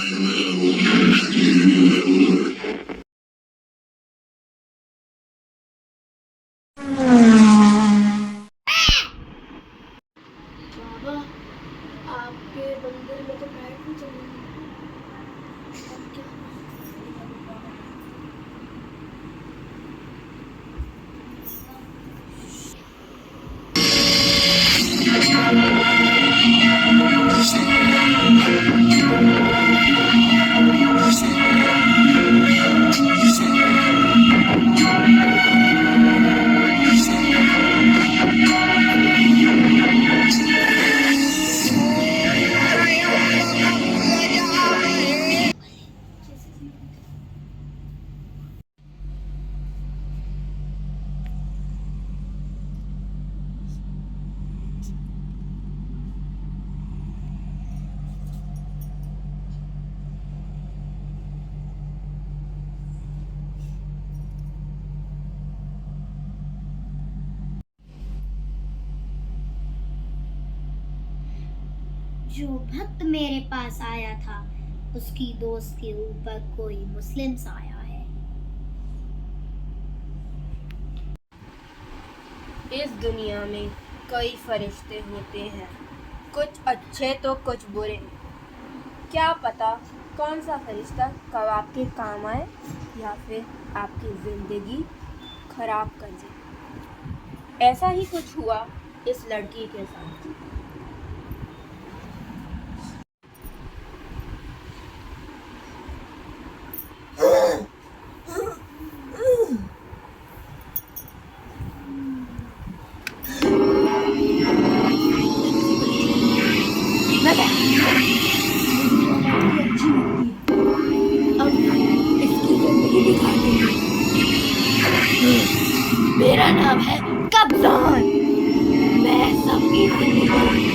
बाबा, आपके बंदर में तो लाइट नहीं चली। अब क्या? जो भक्त मेरे पास आया था उसकी दोस्त के ऊपर कोई मुस्लिम साया है। इस दुनिया में कई फरिश्ते होते हैं, कुछ अच्छे तो कुछ बुरे। क्या पता कौन सा फरिश्ता कब आपके काम आए या फिर आपकी जिंदगी खराब कर दे। ऐसा ही कुछ हुआ इस लड़की के साथ। मेरा नाम है कब्जान। मैं सबकी जिंदगी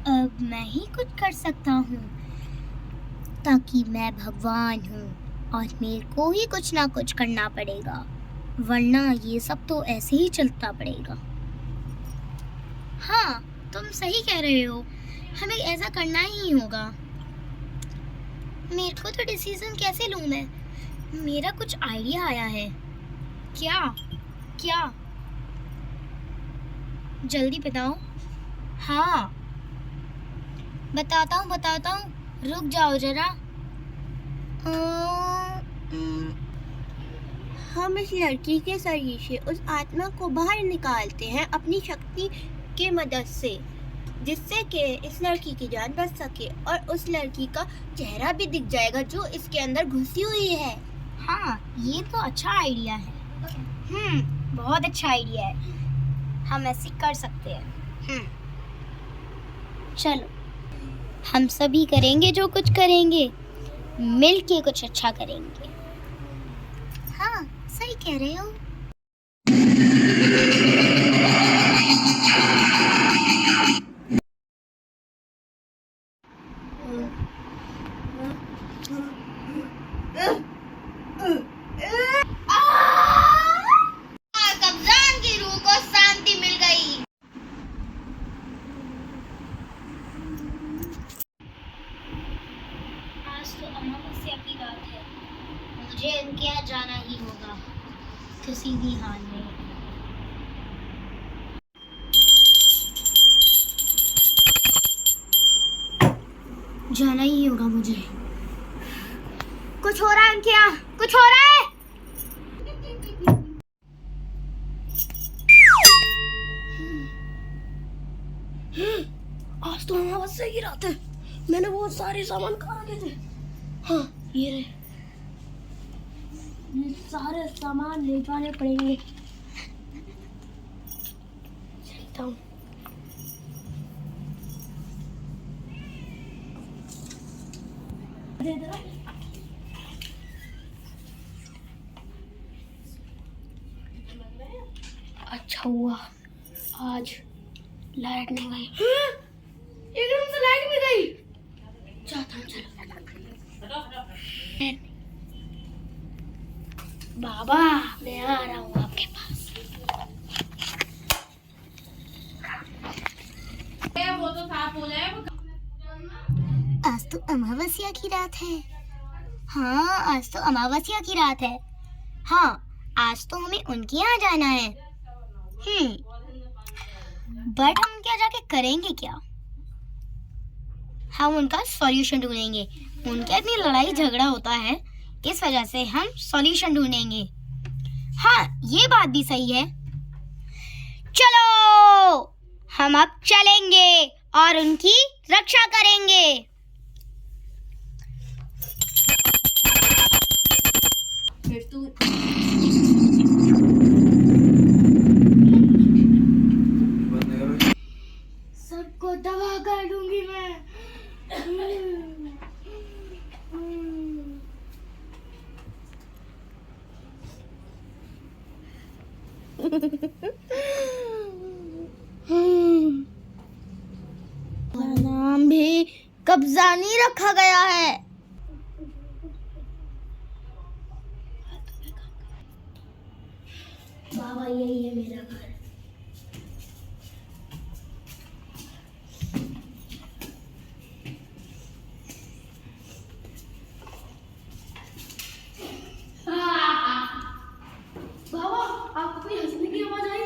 अब मैं ही कुछ कर सकता हूँ, ताकि मैं भगवान हूँ और मेरे को ही कुछ ना कुछ करना पड़ेगा, वरना ये सब तो ऐसे ही चलता पड़ेगा। हाँ, तुम सही कह रहे हो, हमें ऐसा करना ही होगा। मेरे को तो डिसीजन कैसे लूँ मैं? मेरा कुछ आइडिया आया है। क्या? क्या? जल्दी बताओ। हाँ, बताता हूँ, रुक जाओ जरा। हम इस लड़की के शरीर से उस आत्मा को बाहर निकालते हैं अपनी शक्ति के मदद से, जिससे कि इस लड़की की जान बच सके और उस लड़की का चेहरा भी दिख जाएगा जो इसके अंदर घुसी हुई है। हाँ, ये तो अच्छा आइडिया है। बहुत अच्छा आइडिया है, हम ऐसे कर सकते हैं। चलो, हम सभी करेंगे जो कुछ करेंगे, मिल के कुछ अच्छा करेंगे। हाँ, सही कह रहे हो। कब्जान की रूह को शांति मिल गई। आज तो अमावस्या की रात है, मुझे इनके यहाँ जाना ही होगा किसी भी हाल में। जाना ही होगा मुझे। कुछ हो रहा है इनके यहाँ, कुछ हो रहा है। आज तो अमावस्या की रात है, मैंने बहुत सारे सामान खा रखे थे। हाँ, ये रहे, ये सारे सामान ले जाने पड़ेंगे। चलता हूँ। अच्छा हुआ आज लाइट नहीं गई। एकदम से लाइट भी गई। जाता हूँ, चलो। बाबा मैं आ रहा हूँ आपके पास। वो तो साफ हो जाए। आज तो अमावस्या की रात है। हाँ आज तो अमावस्या की रात है। हाँ आज तो हमें उनके यहाँ जाना है। बट हम क्या जाके करेंगे क्या? हम उनका सॉल्यूशन ढूंढेंगे। उनके इतनी लड़ाई झगड़ा होता है, इस वजह से हम सॉल्यूशन ढूंढेंगे। हाँ ये बात भी सही है। चलो हम अब चलेंगे और उनकी रक्षा करेंगे। फिर तू सबको दवा कर दूंगी मैं। नाम भी कब्जा नहीं रखा गया है। बाबा यही है मेरा घर। बाबा आपको कोई हंसने की आवाज आई?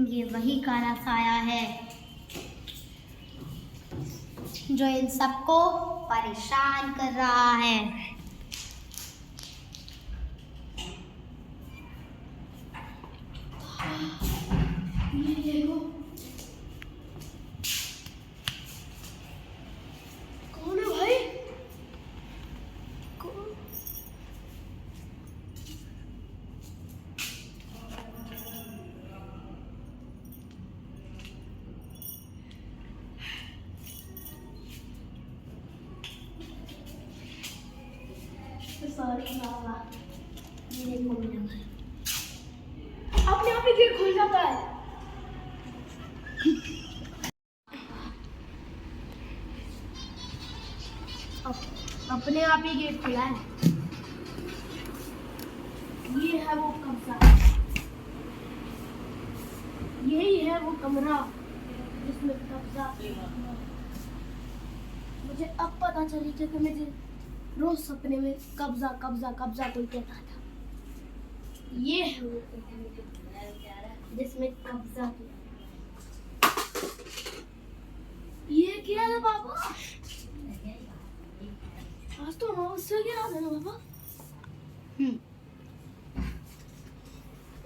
ये वही काला साया है जो इन सबको परेशान कर रहा है। ये देखो कौन है भाई? कौन? सॉरी बाबा, मेरे को भी लगा अपने आप ही गेट खुल जाता है। अपने आप ही गेट खुला है। ये है वो कमरा, यही है वो कमरा जिसमें कब्जा। मुझे अब पता चली कि मुझे रोज सपने में कब्जा कब्जा कब्जा कोई कहता था। ये है वो जिसमें कब्जा किया। ये क्या है बाबा? आज तो अमावस्या की रात है ना बाबा?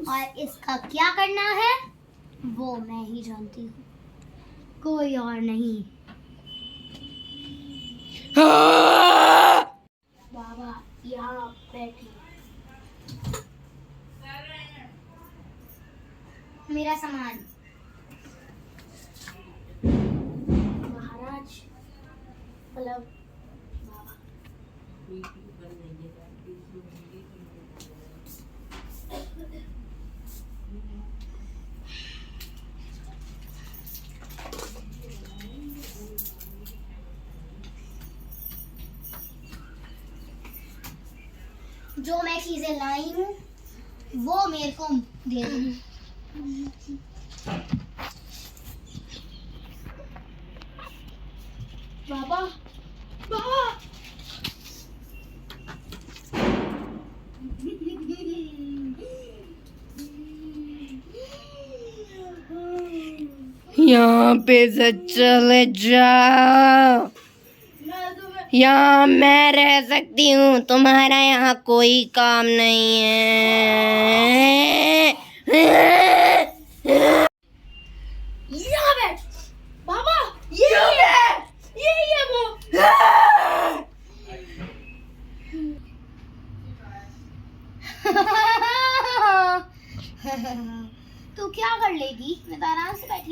और इसका क्या करना है वो मैं ही जानती हूँ, कोई और नहीं। बाबा यहाँ बैठिए। मेरा सामान। महाराज मतलब बाबा। जो मैं चीजें लाई हूँ वो मेरे को दे दो। बाबा बाबा यहाँ पे से चले जाओ। यहाँ मैं रह सकती हूँ, तुम्हारा यहाँ कोई काम नहीं है। यहाँ बैठ बाबा। ये है वो। तू क्या कर लेगी? मैं तो आराम से बैठी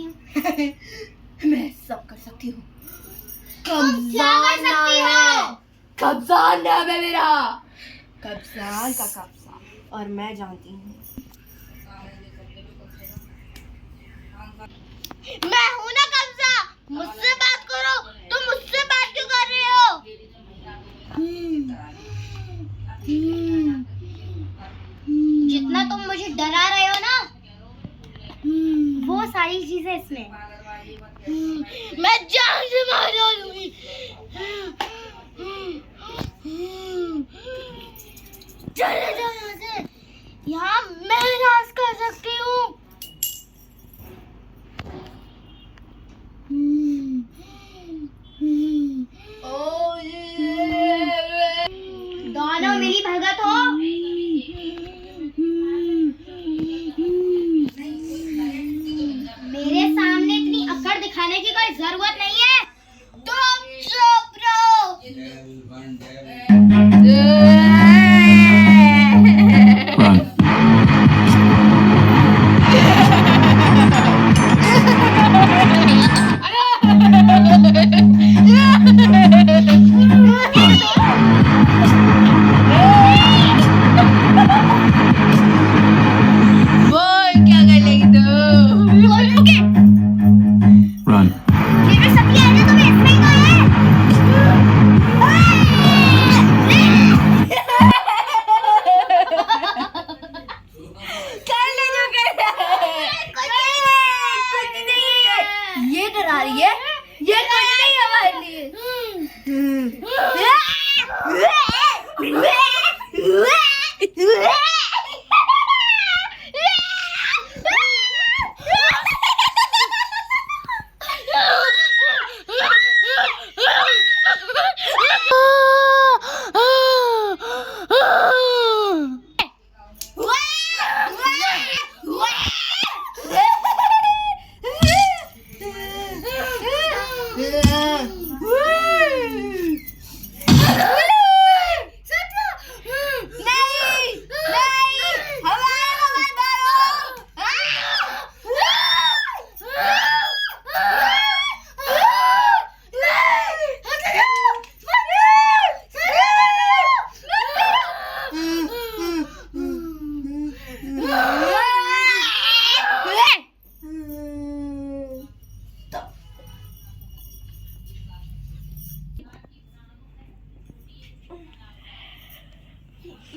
मैं सब कर सकती हूँ। क्या कर सकती हो? कब्जा नाम है मेरा, कब्जा का कब्जा, और मैं जानती हूँ। मैं हूँ ना कब्जा, मुझसे बात करो। तुम मुझसे बात क्यों कर रहे हो? जितना तुम मुझे डरा रहे हो ना, वो सारी चीजें इसमें। मैं जान से मार डालूंगी। चले जाओ यहाँ से। यहाँ मैं राज कर सकती हूँ। दोनों मिली भगत हो। मेरे सामने इतनी अकड़ दिखाने की कोई जरूरत नहीं है। तुम चुप रहो। Run. ये भी सत्य है ना, तुम्हें इसमें ही तो है। कर ले जो कर कुछ नहीं है, ये डरा रही है, ये कुछ नहीं है हमारे लिए।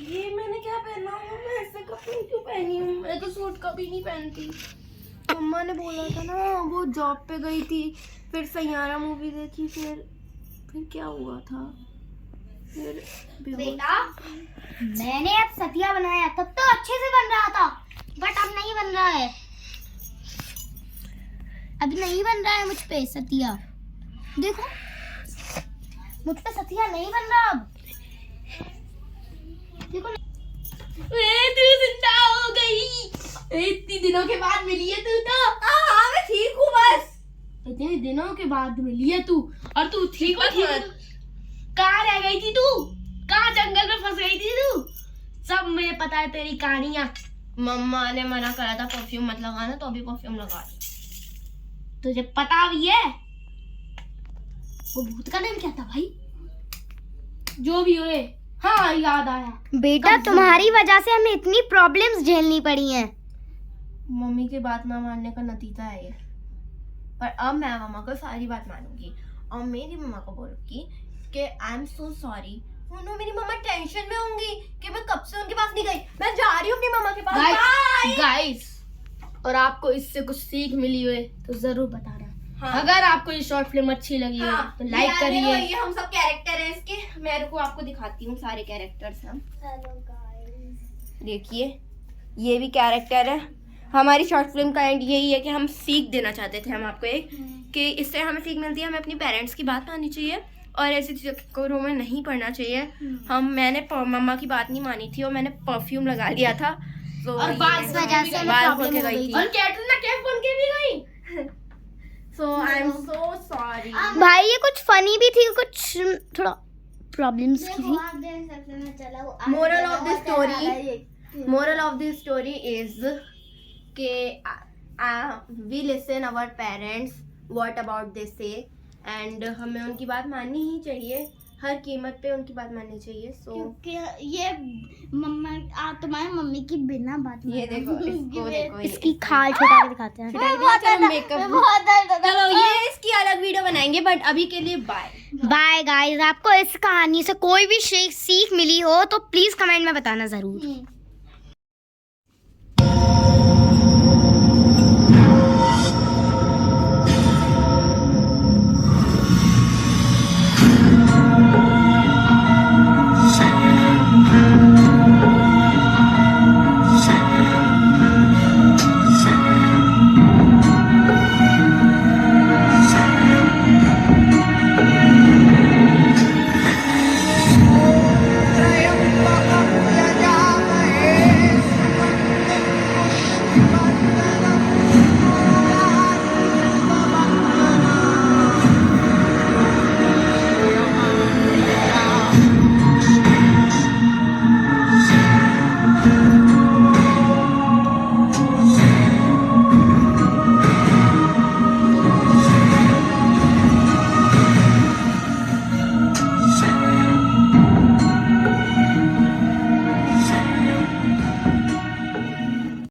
ये मैंने क्या पहना हूँ? मैं ऐसे कपड़े क्यों पहनी हूँ? मैं तो सूट कभी नहीं पहनती। मम्मा ने बोला था ना, वो जॉब पे गई थी, फिर सैयारा मूवी देखी, फिर क्या हुआ था? फिर बेटा, मैंने अब सतिया बनाया, तब तो अच्छे से बन रहा था, बट अब नहीं बन रहा है। अब नहीं बन रहा है मुझ पे सतिया। देखो, मुझ पे सतिया नहीं बन रहा अब। देखो, तू जिंदा हो गई। इतनी दिनों के बाद मिली है तू तो। हाँ, मैं ठीक हूँ बस। इतने दिनों के बाद मिली है तू, और तू ठीक मत। कहाँ रह गई थी तू? कहाँ जंगल में फंस गई थी तू? सब मुझे पता है तेरी कहानियाँ। मम्मा ने मना करा था परफ्यूम मत लगाना, तो अभी परफ्यूम लगा रही। तुझे पता भी है वो भूत का नाम क्या था भाई? जो भी होए, हाँ याद आया। बेटा, तुम्हारी वजह से हमें इतनी प्रॉब्लम्स झेलनी पड़ी हैं। मम्मी की बात ना मानने का नतीजा है ये। पर अब मैं मम्मा को सारी बात मानूंगी और मेरी मम्मा को बोलूंगी कि आई एम सो सॉरी। मेरी मम्मा टेंशन में होंगी कि मैं कब से उनके पास नहीं गई। मैं जा रही हूँ अपनी मम्मा के पास। गाइस, और आपको इससे कुछ सीख मिली हो तो जरूर बताना। हाँ। अगर आपको ये शॉर्ट फिल्म अच्छी लगी हो तो लाइक करिए। ये हम सब कैरेक्टर हैं इसके। मैं रुको आपको दिखाती हूँ सारे कैरेक्टर्स हम। देखिए, ये भी कैरेक्टर है। हमारी शॉर्ट फिल्म का एंड यही है कि हम सीख देना चाहते थे हम आपको एक, कि इससे हमें सीख मिलती है हमें अपनी पेरेंट्स की बात माननी चाहिए और ऐसी चक्करों में नहीं पड़ना चाहिए। मैंने मम्मा की बात नहीं मानी थी और मैंने परफ्यूम लगा लिया था, तो और इस वजह से हमें बाल प्रॉब्लम होके हो गई गई थी थी। और कैटरीना कैफ बन के भी गई। सो आई एम सो सॉरी। भाई, ये कुछ फनी भी थी, कुछ थोड़ा प्रॉब्लम्स की थी। Moral of the story is कि we listen our parents what about this say, and हमें उनकी बात माननी ही चाहिए, हर कीमत पे उनकी बात माननी चाहिए। सो क्योंकि ये मम्मा तुम्हारी मम्मी की बिना बात ये देखो, इसको देखो, इसकी खाल छुटा के दिखाते हैं। चलो मेकअप, चलो ये इसकी अलग वीडियो बनाएंगे, बट अभी के लिए बाय बाय गाइस। आपको इस कहानी से कोई भी सीख मिली हो तो प्लीज कमेंट में बताना जरूर।